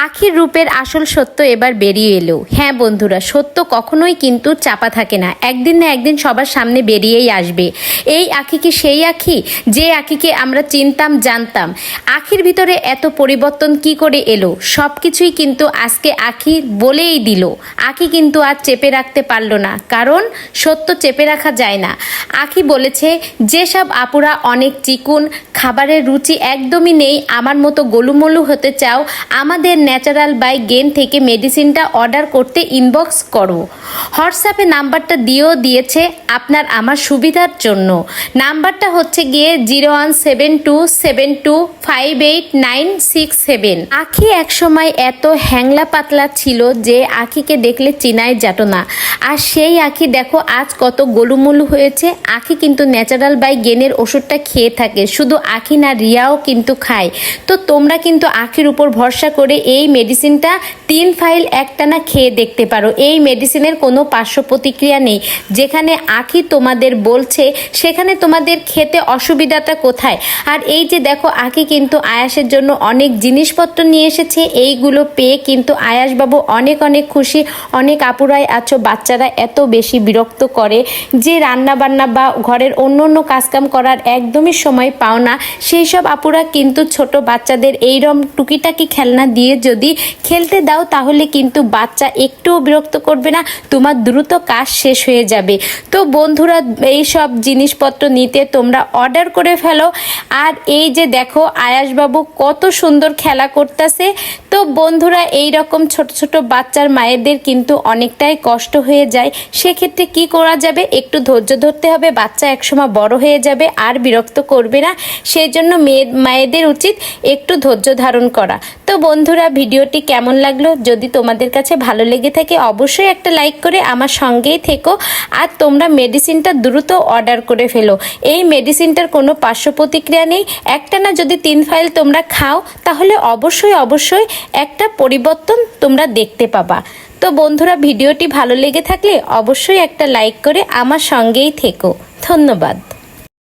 আখির রূপের আসল সত্য এবার বেরিয়ে এলো। হ্যাঁ বন্ধুরা, সত্য কখনোই কিন্তু চাপা থাকে না, একদিন না একদিন সবার সামনে বেরিয়েই আসবে। এই আখি কি সেই আখি যে আখিকে আমরা চিনতাম জানতাম? আখির ভিতরে এত পরিবর্তন কি করে এলো? সব কিছুই কিন্তু আজকে আখি বলেই দিল। আখি কিন্তু আর চেপে রাখতে পারলো না, কারণ সত্য চেপে রাখা যায় না। আখি বলেছে, যেসব আপুরা অনেক চিকুন, খাবারের রুচি একদমই নেই, আমার মতো গোলুমলু হতে চাও, আমাদের ন্যাচারাল বাই গেন থেকে মেডিসিনটা অর্ডার করতে ইনবক্স করো। হোয়াটসঅ্যাপে নাম্বারটা দিয়েছে আপনার আমার সুবিধার জন্য। নাম্বারটা হচ্ছে গিয়ে 01727258967। আখি একসময় এত হ্যাংলা পাতলা ছিল যে আখিকে দেখলে চিনাই যেত না, আর সেই আখি দেখো আজ কত গোলুমলু হয়েছে। আখি কিন্তু ন্যাচারাল বাই গেনের ওষুধটা খেয়ে থাকে, শুধু আখি না রিয়াও কিন্তু খায়। তো তোমরা কিন্তু আখির উপর ভরসা করে এই মেডিসিনটা 3 ফাইল একটানা খেয়ে দেখতে পারো। এই মেডিসিনের কোনো পার্শ্ব প্রতিক্রিয়া নেই। যেখানে আখি তোমাদের বলছে সেখানে তোমাদের খেতে অসুবিধাটা কোথায়? আর এই যে দেখো আখি কিন্তু আয়াসের জন্য অনেক জিনিসপত্র নিয়ে এসেছে, এইগুলো পেয়ে কিন্তু আয়াসবাবু অনেক অনেক খুশি। অনেক আপুরাই আছো বাচ্চারা এত বেশি বিরক্ত করে যে রান্না বান্না বা ঘরের অন্য অন্য কাজকাম করার একদমই সময় পাও না, সেই সব আপুরা কিন্তু ছোট বাচ্চাদের এইরকম টুকিটাকি খেলনা দিয়ে যদি খেলতে দাও তাহলে কিন্তু বাচ্চা একটুও বিরক্ত করবে না, তোমার দ্রুত কাজ শেষ হয়ে যাবে। তো বন্ধুরা, এই সব জিনিসপত্র নিতে তোমরা অর্ডার করে ফেলো। আর এই যে দেখো আয়াসবাবু কত সুন্দর খেলা করতেছে। তো বন্ধুরা, এই রকম ছোট ছোট বাচ্চার মায়েদের কিন্তু অনেকটাই কষ্ট হয়ে যায়। সেক্ষেত্রে কি করা যাবে? একটু ধৈর্য ধরতে হবে, বাচ্চা একসময় বড় হয়ে যাবে আর বিরক্ত করবে না। সেই জন্য মায়েদের উচিত একটু ধৈর্য ধারণ করা। তো বন্ধুরা, ভিডিওটি কেমন লাগলো? যদি তোমাদের কাছে ভালো লেগে থাকে অবশ্যই একটা লাইক করে আমার সঙ্গেই থেকো। আর তোমরা মেডিসিনটা দ্রুত অর্ডার করে ফেলো। এই মেডিসিনটার কোনো পার্শ্ব প্রতিক্রিয়া নেই। একটানা যদি 3 ফাইল তোমরা খাও তাহলে অবশ্যই অবশ্যই একটা পরিবর্তন তোমরা দেখতে পাবা। তো বন্ধুরা, ভিডিওটি ভালো লেগে থাকলে অবশ্যই একটা লাইক করে আমার সঙ্গেই থেকো। ধন্যবাদ।